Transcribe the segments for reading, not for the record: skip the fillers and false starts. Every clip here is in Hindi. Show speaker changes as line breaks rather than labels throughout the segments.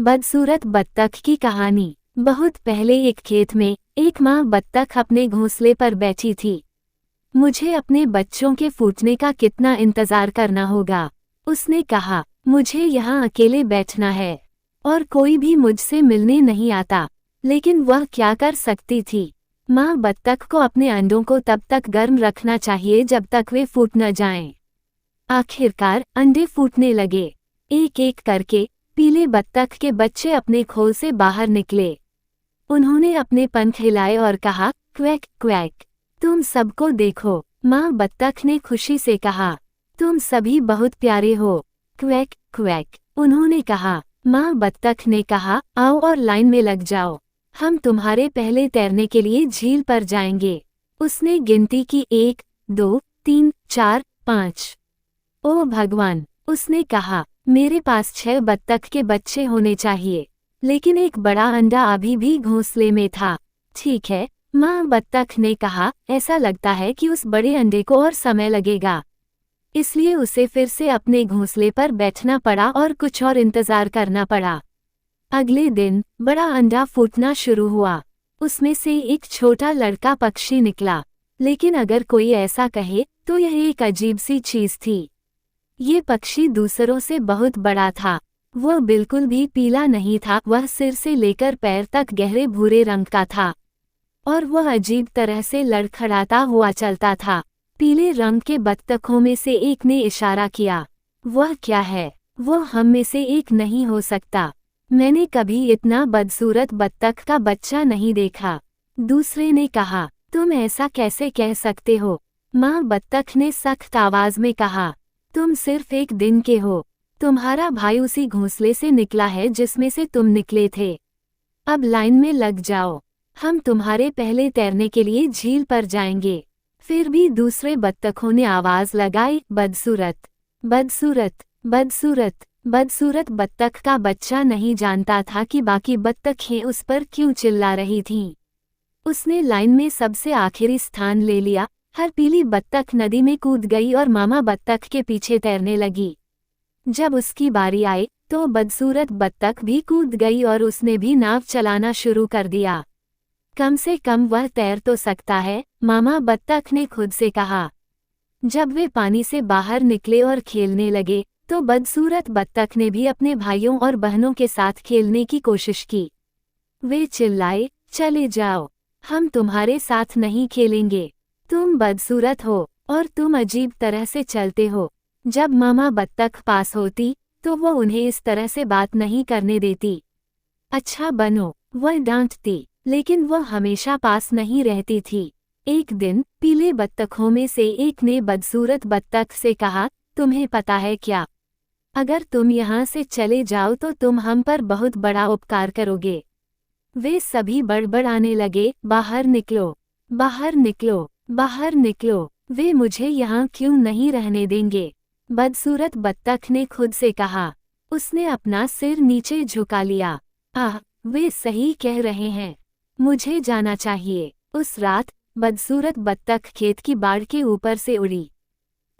बदसूरत बत्तख की कहानी। बहुत पहले एक खेत में एक माँ बत्तख अपने घोंसले पर बैठी थी। मुझे अपने बच्चों के फूटने का कितना इंतजार करना होगा, उसने कहा। मुझे यहाँ अकेले बैठना है और कोई भी मुझसे मिलने नहीं आता। लेकिन वह क्या कर सकती थी। माँ बत्तख को अपने अंडों को तब तक गर्म रखना चाहिए जब तक वे फूट न जाएं। आखिरकार अंडे फूटने लगे। एक एक करके पीले बत्तख के बच्चे अपने खोल से बाहर निकले। उन्होंने अपने पंख हिलाए और कहा, क्वैक क्वैक, तुम सबको देखो। माँ बत्तख ने खुशी से कहा, तुम सभी बहुत प्यारे हो। क्वैक क्वैक, उन्होंने कहा। माँ बत्तख ने कहा, आओ और लाइन में लग जाओ, हम तुम्हारे पहले तैरने के लिए झील पर जाएंगे। उसने गिनती की 1, 2, 3, 4, 5। ओ भगवान, उसने कहा, मेरे पास 6 बत्तख के बच्चे होने चाहिए, लेकिन एक बड़ा अंडा अभी भी घोंसले में था। ठीक है, माँ बत्तख ने कहा, ऐसा लगता है कि उस बड़े अंडे को और समय लगेगा। इसलिए उसे फिर से अपने घोंसले पर बैठना पड़ा और कुछ और इंतजार करना पड़ा। अगले दिन बड़ा अंडा फूटना शुरू हुआ। उसमें से एक छोटा लड़का पक्षी निकला। लेकिन अगर कोई ऐसा कहे तो यह एक अजीब सी चीज थी। ये पक्षी दूसरों से बहुत बड़ा था। वह बिल्कुल भी पीला नहीं था, वह सिर से लेकर पैर तक गहरे भूरे रंग का था और वह अजीब तरह से लड़खड़ाता हुआ चलता था। पीले रंग के बत्तखों में से एक ने इशारा किया। वह क्या है? वह हम में से एक नहीं हो सकता। मैंने कभी इतना बदसूरत बत्तख का बच्चा नहीं देखा। दूसरे ने कहा, तुम ऐसा कैसे कह सकते हो? माँ बत्तख ने सख्त आवाज में कहा, तुम सिर्फ एक दिन के हो। तुम्हारा भाई उसी घोंसले से निकला है जिसमें से तुम निकले थे। अब लाइन में लग जाओ, हम तुम्हारे पहले तैरने के लिए झील पर जाएंगे। फिर भी दूसरे बत्तखों ने आवाज लगाई, बदसूरत बदसूरत बदसूरत। बदसूरत बत्तख का बच्चा नहीं जानता था कि बाकी बत्तखें उस पर क्यों चिल्ला रही थीं। उसने लाइन में सबसे आखिरी स्थान ले लिया। हर पीली बत्तख नदी में कूद गई और मामा बत्तख के पीछे तैरने लगी। जब उसकी बारी आई तो बदसूरत बत्तख भी कूद गई और उसने भी नाव चलाना शुरू कर दिया। कम से कम वह तैर तो सकता है, मामा बत्तख ने खुद से कहा। जब वे पानी से बाहर निकले और खेलने लगे तो बदसूरत बत्तख ने भी अपने भाइयों और बहनों के साथ खेलने की कोशिश की। वे चिल्लाए, चले जाओ, हम तुम्हारे साथ नहीं खेलेंगे। तुम बदसूरत हो और तुम अजीब तरह से चलते हो। जब मामा बत्तख पास होती तो वह उन्हें इस तरह से बात नहीं करने देती। अच्छा बनो, वह डांटती, लेकिन वह हमेशा पास नहीं रहती थी। एक दिन पीले बत्तखों में से एक ने बदसूरत बत्तख से कहा, तुम्हें पता है क्या? अगर तुम यहाँ से चले जाओ तो तुम हम पर बहुत बड़ा उपकार करोगे। वे सभी बड़बड़ाने लगे, बाहर निकलो, बाहर निकलो, बाहर निकलो, वे मुझे यहाँ क्यों नहीं रहने देंगे? बदसूरत बत्तख ने खुद से कहा। उसने अपना सिर नीचे झुका लिया। आह, वे सही कह रहे हैं, मुझे जाना चाहिए। उस रात बदसूरत बत्तख खेत की बाड़ के ऊपर से उड़ी।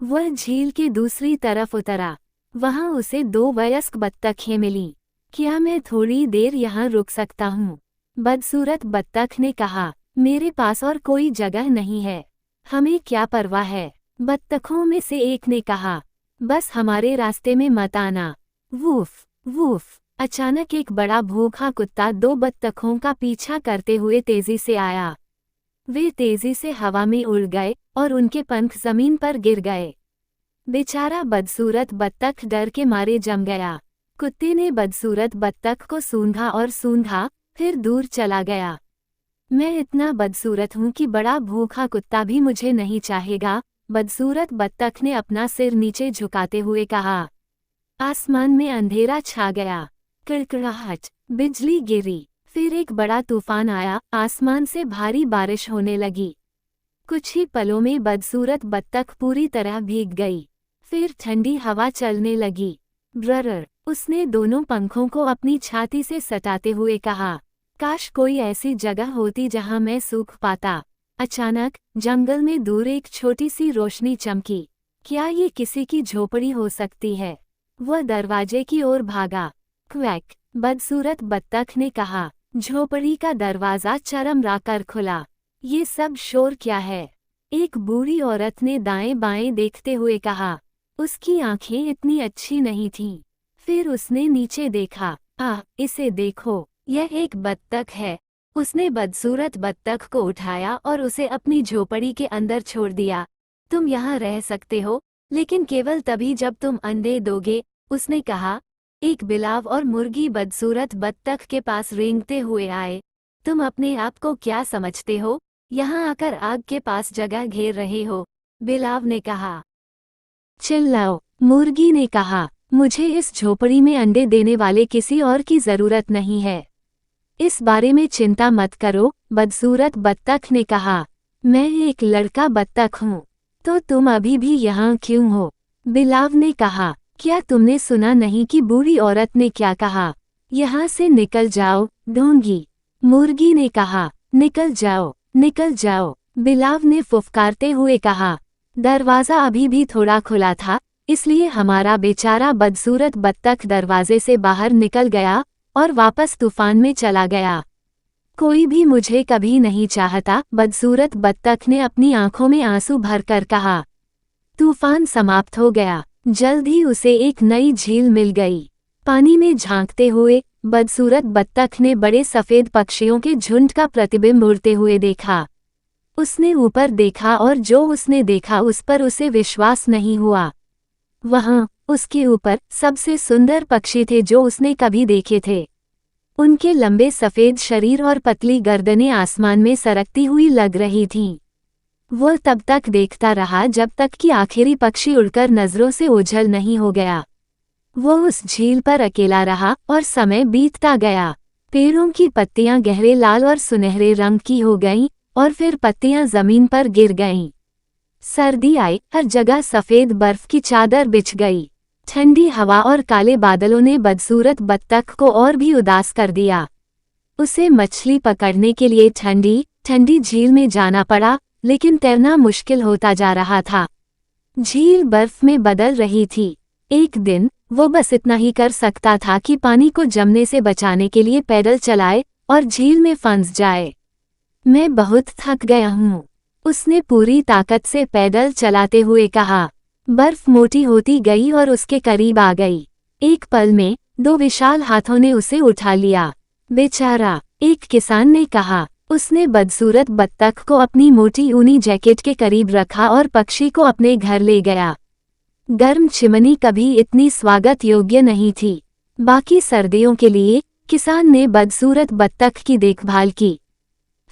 वह झील के दूसरी तरफ उतरा। वहां उसे 2 वयस्क बत्तखें मिलीं। क्या मैं थोड़ी देर यहाँ रुक सकता हूँ? बदसूरत बत्तख ने कहा, मेरे पास और कोई जगह नहीं है, हमें क्या परवाह है? बत्तखों में से एक ने कहा, बस हमारे रास्ते में मत आना। Woof woof. अचानक एक बड़ा भूखा कुत्ता 2 बत्तखों का पीछा करते हुए तेजी से आया। वे तेजी से हवा में उड़ गए और उनके पंख जमीन पर गिर गए। बेचारा बदसूरत बत्तख डर के मारे जम गया। कुत्ते ने बदसूरत बत्तख को सूंघा और सूंघा, फिर दूर चला गया। मैं इतना बदसूरत हूँ कि बड़ा भूखा कुत्ता भी मुझे नहीं चाहेगा, बदसूरत बत्तख ने अपना सिर नीचे झुकाते हुए कहा। आसमान में अंधेरा छा गया। कड़कड़ाहट, बिजली गिरी, फिर एक बड़ा तूफान आया। आसमान से भारी बारिश होने लगी। कुछ ही पलों में बदसूरत बत्तख पूरी तरह भीग गई। फिर ठंडी हवा चलने लगी। ब्रर, उसने दोनों पंखों को अपनी छाती से सटाते हुए कहा, काश कोई ऐसी जगह होती जहां मैं सूख पाता। अचानक जंगल में दूर एक छोटी सी रोशनी चमकी। क्या ये किसी की झोपड़ी हो सकती है? वह दरवाजे की ओर भागा। क्वैक बदसूरत बत्तख ने कहा। झोपड़ी का दरवाजा चरमराकर खुला। ये सब शोर क्या है? एक बूढ़ी औरत ने दाएं बाएं देखते हुए कहा। उसकी आंखें इतनी अच्छी नहीं थीं। फिर उसने नीचे देखा। इसे देखो, यह एक बत्तख है। उसने बदसूरत बत्तख को उठाया और उसे अपनी झोपड़ी के अंदर छोड़ दिया। तुम यहाँ रह सकते हो, लेकिन केवल तभी जब तुम अंडे दोगे, उसने कहा। एक बिलाव और मुर्गी बदसूरत बत्तख के पास रेंगते हुए आए। तुम अपने आप को क्या समझते हो? यहाँ आकर आग के पास जगह घेर रहे हो, बिलाव ने कहा। चिल्लाओ, मुर्गी ने कहा। मुझे इस झोपड़ी में अंडे देने वाले किसी और की जरूरत नहीं है। इस बारे में चिंता मत करो, बदसूरत बत्तख ने कहा। मैं एक लड़का बत्तख हूँ। तो तुम अभी भी यहाँ क्यों हो? बिलाव ने कहा। क्या तुमने सुना नहीं कि बूढ़ी औरत ने क्या कहा? यहाँ से निकल जाओ, ढोंगी, मुर्गी ने कहा। निकल जाओ, निकल जाओ, बिलाव ने फुफकारते हुए कहा। दरवाज़ा अभी भी थोड़ा खुला था, इसलिए हमारा बेचारा बदसूरत बत्तख दरवाजे से बाहर निकल गया और वापस तूफान में चला गया। कोई भी मुझे कभी नहीं चाहता, बदसूरत बत्तख ने अपनी आंखों में आंसू भरकर कहा। तूफान समाप्त हो गया। जल्द ही उसे एक नई झील मिल गई। पानी में झांकते हुए बदसूरत बत्तख ने बड़े सफेद पक्षियों के झुंड का प्रतिबिंब उड़ते हुए देखा। उसने ऊपर देखा और जो उसने देखा उस पर उसे विश्वास नहीं हुआ। वहां उसके ऊपर सबसे सुंदर पक्षी थे जो उसने कभी देखे थे। उनके लंबे सफेद शरीर और पतली गर्दनें आसमान में सरकती हुई लग रही थीं। वो तब तक देखता रहा जब तक कि आखिरी पक्षी उड़कर नजरों से ओझल नहीं हो गया। वो उस झील पर अकेला रहा और समय बीतता गया। पेड़ों की पत्तियां गहरे लाल और सुनहरे रंग की हो गईं और फिर पत्तियां जमीन पर गिर गईं। सर्दी आई, हर जगह सफेद बर्फ की चादर बिछ गई। ठंडी हवा और काले बादलों ने बदसूरत बत्तख को और भी उदास कर दिया। उसे मछली पकड़ने के लिए ठंडी ठंडी झील में जाना पड़ा, लेकिन तैरना मुश्किल होता जा रहा था। झील बर्फ में बदल रही थी। एक दिन वो बस इतना ही कर सकता था कि पानी को जमने से बचाने के लिए पैडल चलाए और झील में फंस जाए। मैं बहुत थक गया हूँ, उसने पूरी ताकत से पैडल चलाते हुए कहा। बर्फ मोटी होती गई और उसके करीब आ गई। एक पल में दो विशाल हाथों ने उसे उठा लिया। बेचारा, एक किसान ने कहा। उसने बदसूरत बत्तख को अपनी मोटी ऊनी जैकेट के करीब रखा और पक्षी को अपने घर ले गया। गर्म चिमनी कभी इतनी स्वागत योग्य नहीं थी। बाकी सर्दियों के लिए किसान ने बदसूरत बत्तख की देखभाल की।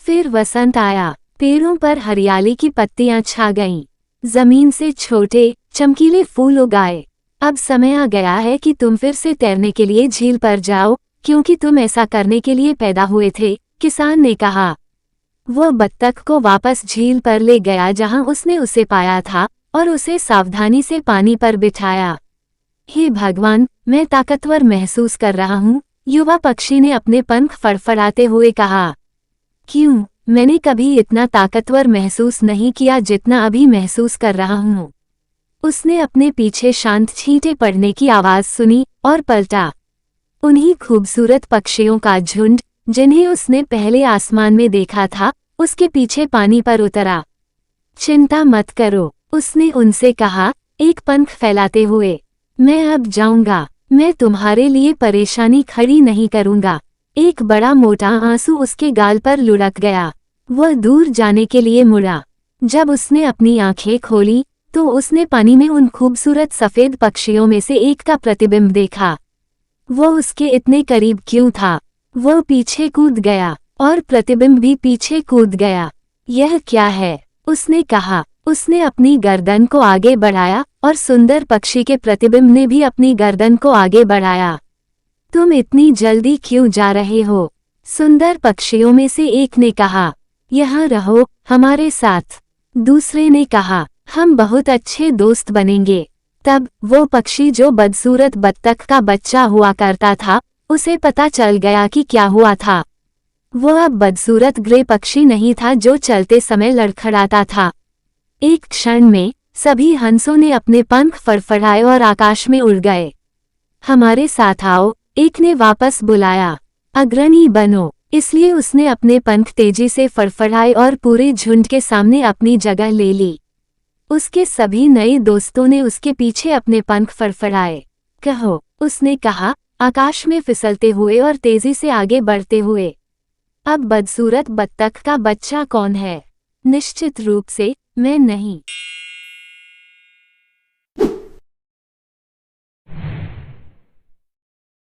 फिर वसंत आया। पेड़ों पर हरियाली की पत्तियां छा गईं। जमीन से छोटे चमकीले फूल उगाए। अब समय आ गया है कि तुम फिर से तैरने के लिए झील पर जाओ, क्योंकि तुम ऐसा करने के लिए पैदा हुए थे, किसान ने कहा। वो बत्तख को वापस झील पर ले गया जहां उसने उसे पाया था और उसे सावधानी से पानी पर बिठाया। हे भगवान, मैं ताकतवर महसूस कर रहा हूँ, युवा पक्षी ने अपने पंख फड़फड़ाते हुए कहा। क्यों, मैंने कभी इतना ताकतवर महसूस नहीं किया जितना अभी महसूस कर रहा हूँ। उसने अपने पीछे शांत छींटे पड़ने की आवाज सुनी और पलटा। उन्हीं खूबसूरत पक्षियों का झुंड जिन्हें उसने पहले आसमान में देखा था, उसके पीछे पानी पर उतरा। चिंता मत करो, उसने उनसे कहा, एक पंख फैलाते हुए। मैं अब जाऊंगा, मैं तुम्हारे लिए परेशानी खड़ी नहीं करूंगा। एक बड़ा मोटा आंसू उसके गाल पर लुढ़क गया। वह दूर जाने के लिए मुड़ा। जब उसने अपनी आंखें खोली तो उसने पानी में उन खूबसूरत सफेद पक्षियों में से एक का प्रतिबिंब देखा। वो उसके इतने करीब क्यों था? वो पीछे कूद गया और प्रतिबिंब भी पीछे कूद गया। यह क्या है? उसने कहा। उसने अपनी गर्दन को आगे बढ़ाया और सुंदर पक्षी के प्रतिबिंब ने भी अपनी गर्दन को आगे बढ़ाया। तुम इतनी जल्दी क्यों जा रहे हो? सुंदर पक्षियों में से एक ने कहा। यहाँ रहो, हमारे साथ। दूसरे ने कहा, हम बहुत अच्छे दोस्त बनेंगे। तब वो पक्षी जो बदसूरत बत्तख का बच्चा हुआ करता था, उसे पता चल गया कि क्या हुआ था। वो अब बदसूरत ग्रे पक्षी नहीं था जो चलते समय लड़खड़ाता था। एक क्षण में सभी हंसों ने अपने पंख फड़फड़ाए और आकाश में उड़ गए। हमारे साथ आओ, एक ने वापस बुलाया, अग्रणी बनो। इसलिए उसने अपने पंख तेजी से फड़फड़ाए और पूरे झुंड के सामने अपनी जगह ले ली। उसके सभी नए दोस्तों ने उसके पीछे अपने पंख फड़फड़ाए। कहो, उसने कहा, आकाश में फिसलते हुए और तेजी से आगे बढ़ते हुए। अब बदसूरत बत्तख का बच्चा कौन है? निश्चित रूप से मैं नहीं।